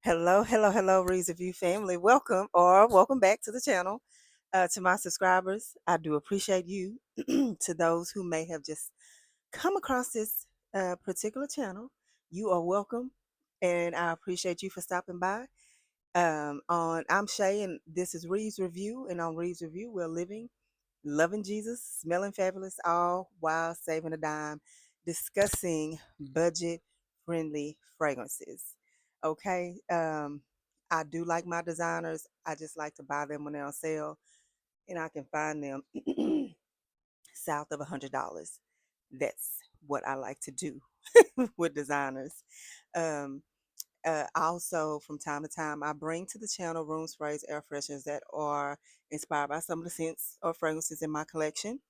Hello, hello, hello, Reason View family. Welcome back to the channel. To my subscribers, I do appreciate you. To those who may have just come across this particular channel, you are welcome, and I appreciate you for stopping by. I'm Shay, and this is Reeves Review, and on Reeves Review, we're living, loving Jesus, smelling fabulous, all while saving a dime, discussing budget-friendly fragrances. Okay, I do like my designers. I just like to buy them when they're on sale, and I can find them south of $100. That's what I like to do with designers. Um, also, from time to time, I bring to the channel room sprays, air fresheners that are inspired by some of the scents or fragrances in my collection.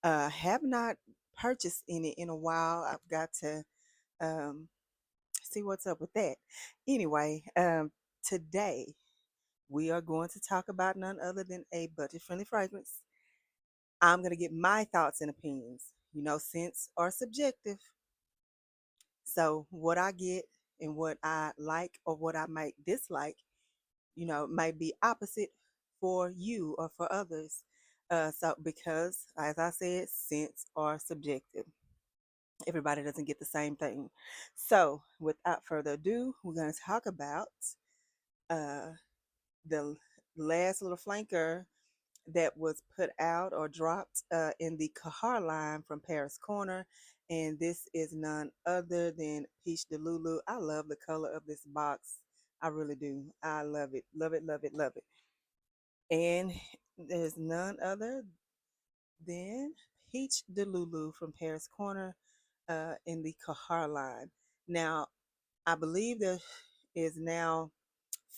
Have not purchased any in a while. I've got to um, see what's up with that. Anyway, today we are going to talk about none other than a budget-friendly fragrance. I'm going to get my thoughts and opinions. Scents are subjective. So what I get and what I like or what I might dislike, might be opposite for you or for others. So because, as I said, scents are subjective. Everybody doesn't get the same thing. So without further ado, we're going to talk about uh, the last little flanker that was put out or dropped in the Khair line from Paris Corner. And this is none other than Peach Delulu. I love the color of this box. I really do. I love it. Love it, love it, love it. And there's none other than Peach Delulu from Paris Corner in the Khair line. Now, I believe there is now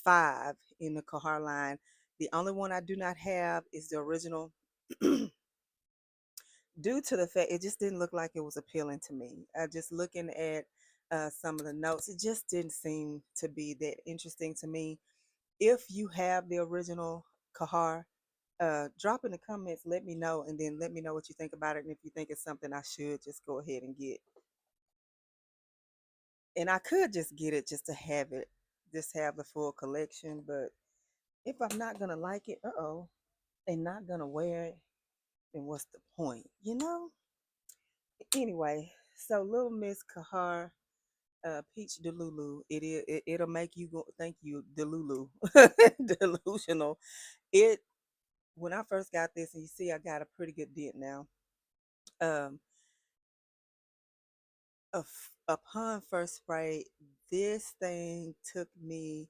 five in the Khair line. The only one I do not have is the original, due to the fact it just didn't look like it was appealing to me. Just looking at some of the notes, it just didn't seem to be that interesting to me. If you have the original Khair, drop in the comments, let me know, and then let me know what you think about it, and if you think it's something I should just go ahead and get. And I could just get it just to have it, just have the full collection. But if I'm not gonna like it, and not gonna wear it, then what's the point, Anyway, so Little Miss Khair, Peach Delulu, it'll make you go thank you, Delulu, delusional. It When I first got this, and you see, I got a pretty good dent now. Um, upon first spray, this thing took me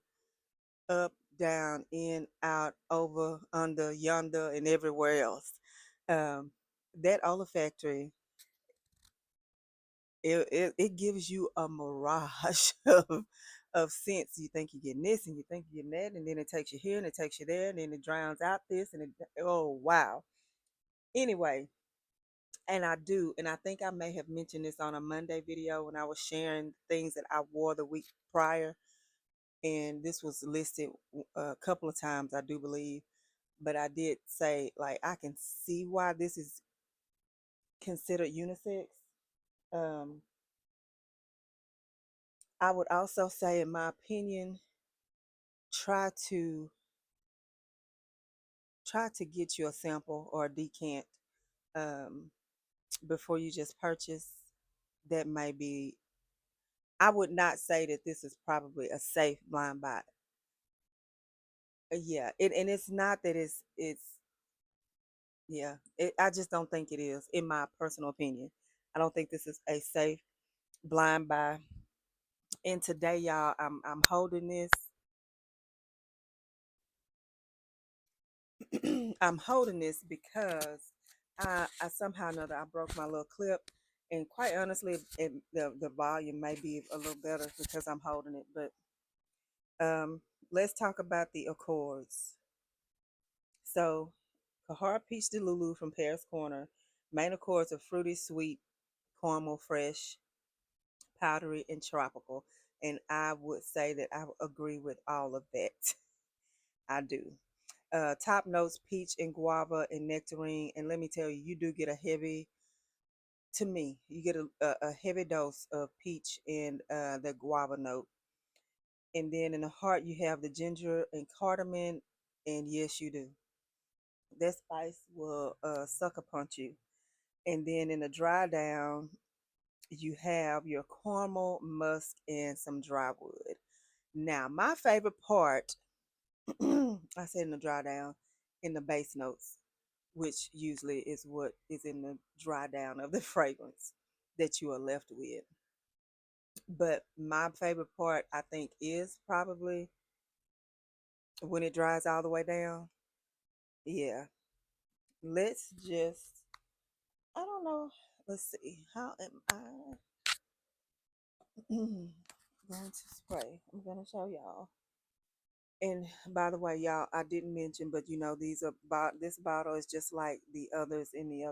up, down, in, out, over, under, yonder, and everywhere else. Um, that olfactory, it gives you a mirage of scents. You think you're getting this, and you think you're getting that, and then it takes you here, and it takes you there, and then it drowns out this, and oh wow. Anyway, and I think I may have mentioned this on a Monday video when I was sharing things that I wore the week prior, and this was listed a couple of times, I do believe. But I did say, like, I can see why this is considered unisex. Um, I would also say, in my opinion, try to get you a sample or a decant um, before you just purchase. That may be. I would not say that this is probably a safe blind buy. Yeah, and it's not that it's yeah. I just don't think it is, in my personal opinion. I don't think this is a safe blind buy. And today, y'all, I'm holding this. I'm holding this because I somehow or another I broke my little clip, and quite honestly, the volume may be a little better because I'm holding it. But let's talk about the Accords. So, Khair Peach Delulu from Paris Corner. Main Accords are fruity, sweet, caramel, fresh, powdery, and tropical. And I would say that I agree with all of that. I do. Top notes: peach and guava and nectarine. And let me tell you, you do get a heavy, to me, you get a heavy dose of peach and the guava note. And then in the heart, you have the ginger and cardamom. And yes, you do. That spice will sucker punch you. And then in the dry down, you have your caramel, musk, and some dry wood. Now, my favorite part, I said in the dry down, in the base notes, which usually is what is in the dry down of the fragrance that you are left with. But my favorite part, I think, is probably when it dries all the way down. Yeah. Let's just, I don't know. Let's see. How am I going to spray? I'm going to show y'all. And by the way, y'all, I didn't mention, but these are this bottle is just like the others in the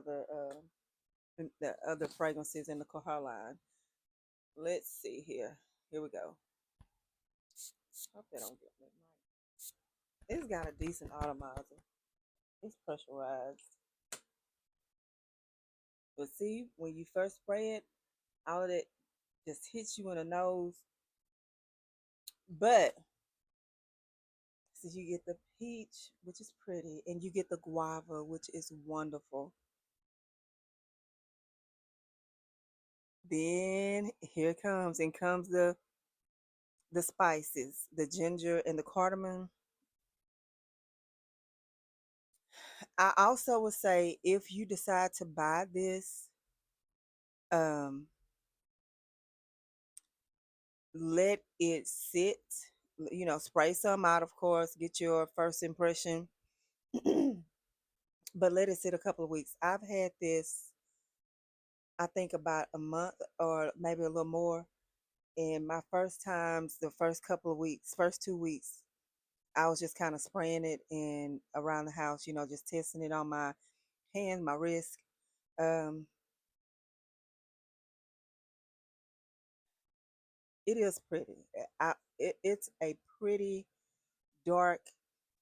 other fragrances in the Khair line. Let's see here. Here we go. Hope they don't get me. It's got a decent atomizer. It's pressurized. But see, when you first spray it, all of it just hits you in the nose. But so you get the peach, which is pretty, and you get the guava, which is wonderful. Then here it comes, and comes the spices, the ginger and the cardamom. I also would say if you decide to buy this, um, let it sit. Spray some out, of course, get your first impression, but let it sit a couple of weeks. I've had this, I think, about a month or maybe a little more. And my first times, the first couple of weeks, first 2 weeks, I was just kind of spraying it and around the house, just testing it on my hands, my wrist. Um, it is pretty. It's a pretty dark,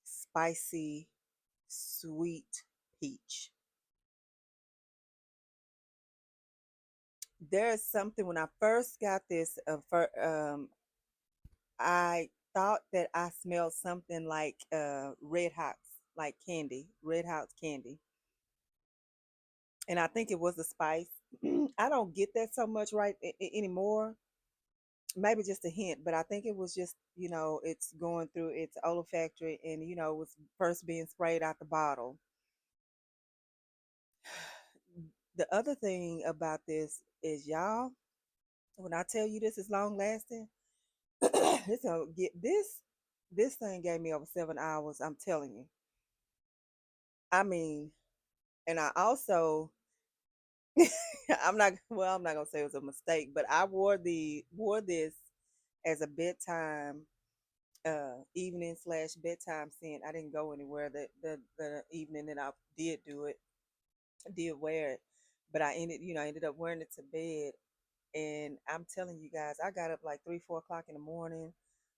spicy, sweet peach. There's something when I first got this, I thought that I smelled something like Red Hots, like candy, Red Hots candy, and I think it was the spice. I don't get that so much right anymore. Maybe just a hint, but I think it was just it's going through its olfactory, and it was first being sprayed out the bottle. The other thing about this is, y'all, when I tell you this is long lasting, it's gonna get this. This thing gave me over 7 hours. I'm telling you. I mean, and I also, I'm not gonna say it was a mistake, but I wore this as a bedtime, evening slash bedtime scent. I didn't go anywhere the evening that I did do it, I did wear it, but I ended up wearing it to bed. And I'm telling you guys, I got up like 3, 4 o'clock in the morning,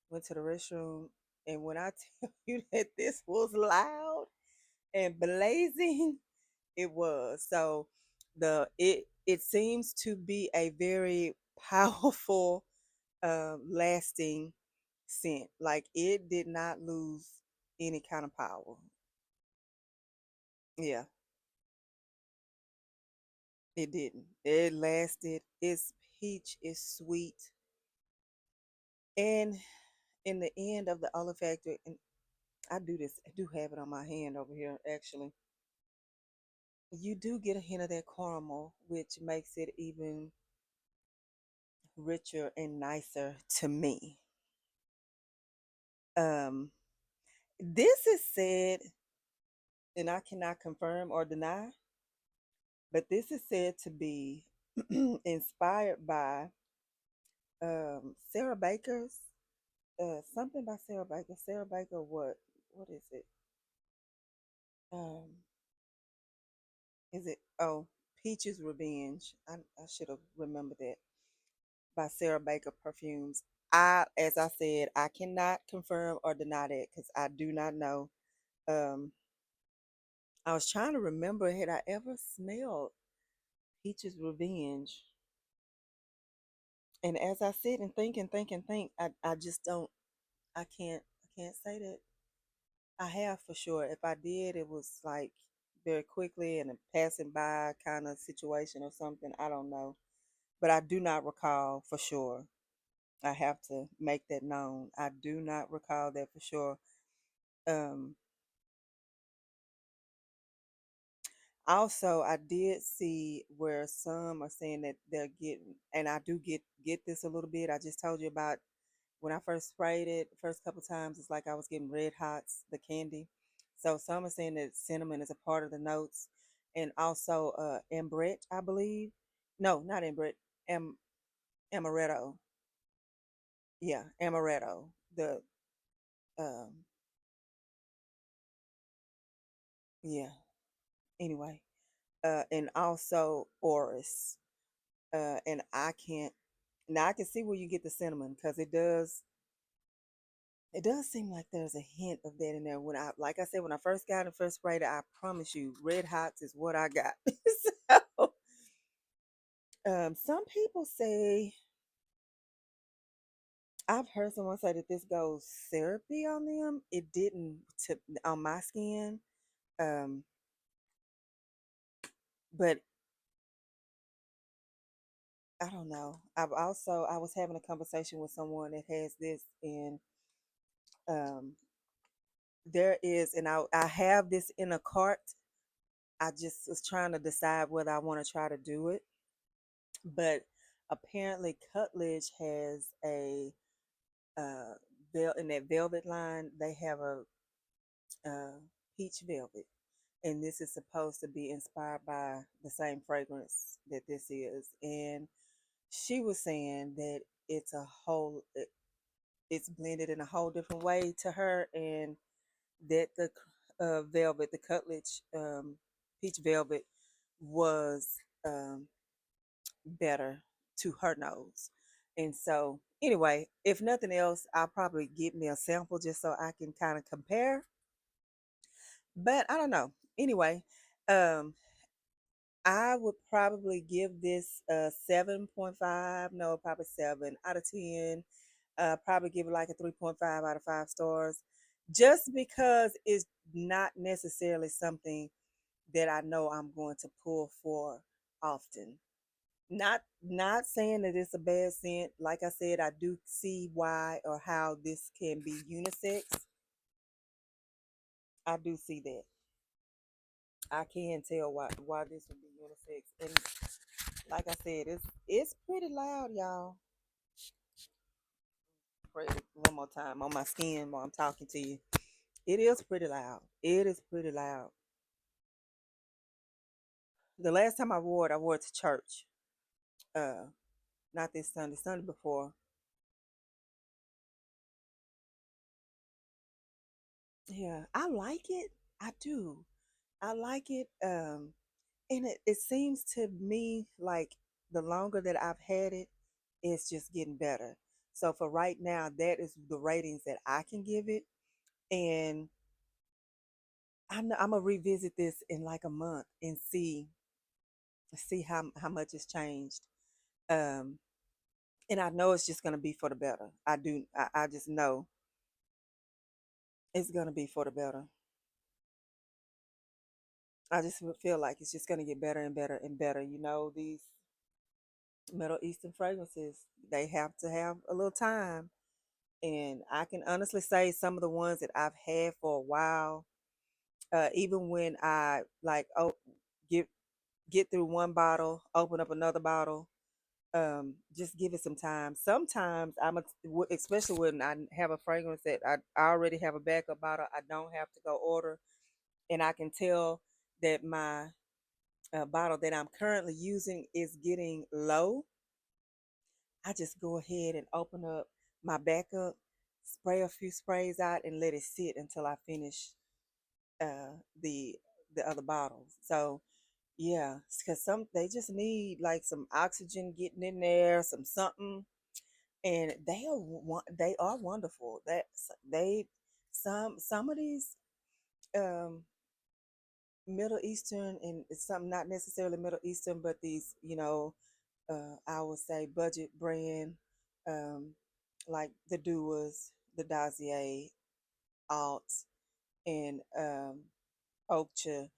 went to the restroom, and when I tell you that this was loud and blazing, it was. So it seems to be a very powerful, lasting scent. Like it did not lose any kind of power. Yeah, it didn't. It lasted. Its peach is sweet, and in the end of the olfactory, and I do this. I do have it on my hand over here. Actually, you do get a hint of that caramel, which makes it even richer and nicer to me. Um, this is said, and I cannot confirm or deny, but this is said to be inspired by Sarah Baker's something by Sarah Baker. Sarah Baker, what? What is it? Um, is it? Oh, Peach's Revenge. I should have remembered that, by Sarah Baker Perfumes. As I said, I cannot confirm or deny that because I do not know. Um, I was trying to remember, had I ever smelled Peach's Revenge? And as I sit and think and think and think, I just don't. I can't say that I have for sure. If I did, it was like very quickly and a passing by kind of situation or something. I don't know. But I do not recall for sure. I have to make that known. I do not recall that for sure. Um, Also, I did see where some are saying that they're getting, and I do get this a little bit. I just told you about when I first sprayed it, first couple times, it's like I was getting red hots, the candy. So some are saying that cinnamon is a part of the notes, and also ambrette, I believe. No, not ambrette, am amaretto. Yeah, amaretto. The um, yeah. Anyway, and also orris. And I can't. Now I can see where you get the cinnamon because it does seem like there's a hint of that in there. When I like I said, when I first got it, first sprayed it, I promise you, red hots is what I got. So some people say I've heard someone say that this goes syrupy on them. It didn't to on my skin. Um, but I don't know. I was having a conversation with someone that has this and um there is and I have this in a cart. I just was trying to decide whether I want to try to do it. But apparently Cutledge has a uh in that velvet line they have a uh peach velvet, and this is supposed to be inspired by the same fragrance that this is. And she was saying that it's a whole it's blended in a whole different way to her, and that the velvet, the Cutledge peach velvet, was um, better to her nose. And so, anyway, if nothing else, I'll probably get me a sample just so I can kind of compare. But I don't know. Anyway, um, I would probably give this a 7.5, no, probably 7 out of 10. Probably give it like a 3.5 out of 5 stars, just because it's not necessarily something that I know I'm going to pull for often. Not saying that it's a bad scent. Like I said, I do see why or how this can be unisex. I do see that. I can tell why this would be unisex. And like I said, it's pretty loud, y'all. Spray it one more time on my skin while I'm talking to you. It is pretty loud. It is pretty loud. The last time I wore it to church. Uh, Not this Sunday, Sunday before. Yeah, I like it. I do. I like it. And it seems to me like the longer that I've had it, it's just getting better. So for right now, that is the ratings that I can give it. And I'm gonna revisit this in like a month and see how much has changed. Um, and I know it's just gonna be for the better. I do. I just know it's gonna be for the better. I just feel like it's just gonna get better and better and better. You know, these Middle Eastern fragrances, they have to have a little time. And I can honestly say some of the ones that I've had for a while, even when I like get get through one bottle, open up another bottle, just give it some time. Sometimes especially when I have a fragrance that I already have a backup bottle, I don't have to go order, and I can tell that my bottle that I'm currently using is getting low. I just go ahead and open up my backup, spray a few sprays out, and let it sit until I finish uh, the the other bottles. So yeah, because some they just need like some oxygen getting in there, some something, and they are wonderful. That they some of these um, Middle Eastern, and it's some not necessarily Middle Eastern, but these I would say budget brand, um, like the Duas. the Dacier, Alts, and Okcha.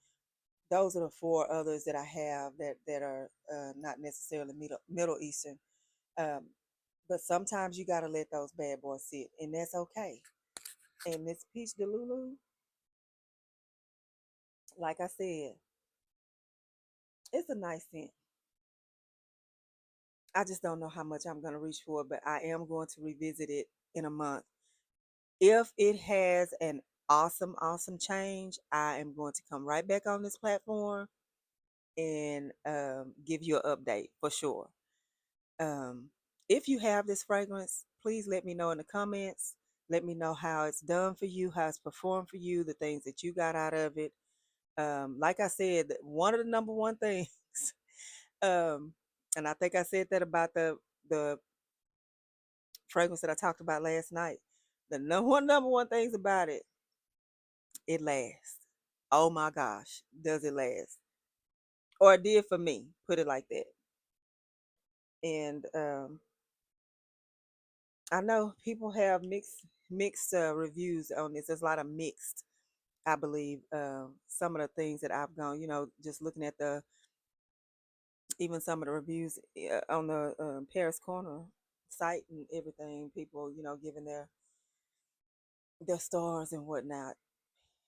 Those are the four others that I have that are not necessarily Middle Eastern. Um, but sometimes you gotta let those bad boys sit, and that's okay. And this peach Delulu, like I said, it's a nice scent. I just don't know how much I'm gonna reach for, but I am going to revisit it in a month. If it has an awesome, awesome change, I am going to come right back on this platform and give you an update for sure. Um, if you have this fragrance, please let me know in the comments. Let me know how it's done for you, how it's performed for you, the things that you got out of it. Like I said, one of the number one things, um, and I think I said that about the fragrance that I talked about last night. The number one things about it, it lasts. Oh my gosh, does it last? Or it did for me. Put it like that. And I know people have mixed reviews on this. There's a lot of mixed. I believe some of the things that I've gone, just looking at the even some of the reviews on the Paris Corner site and everything. People, giving their stars and whatnot.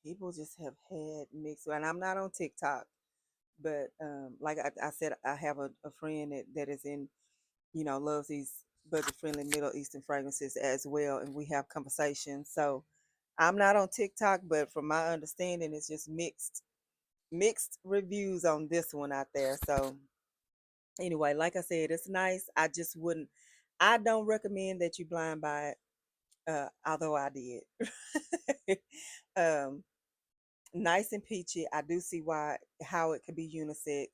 People just have had mixed. And I'm not on TikTok, but like I said, I have a friend that is in, loves these budget friendly Middle Eastern fragrances as well, and we have conversations. So I'm not on TikTok, but from my understanding, it's just mixed reviews on this one out there. So anyway, like I said, it's nice. I don't recommend that you blind buy it, although I did. um, nice and peachy. I do see how it could be unisex.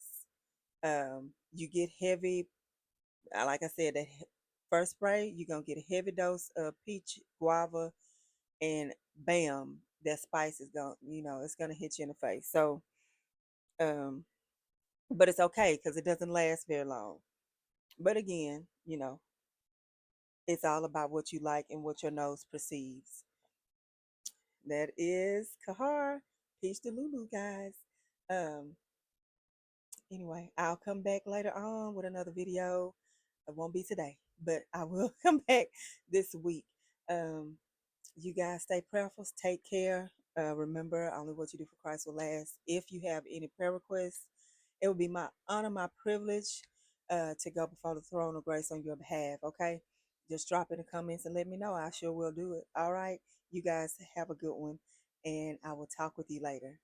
You get heavy, like I said, first spray, you're gonna get a heavy dose of peach, guava, and bam, that spice is going, it's gonna hit you in the face. So, um, but it's okay because it doesn't last very long. But again, it's all about what you like and what your nose perceives. That is Khair, Peach Delulu, guys. Um, anyway, I'll come back later on with another video. It won't be today, but I will come back this week. Um, you guys stay prayerful, take care. Remember, only what you do for Christ will last. If you have any prayer requests, it will be my honor, my privilege to go before the throne of grace on your behalf. Okay, just drop in the comments and let me know. I sure will do it. All right, you guys have a good one, and I will talk with you later.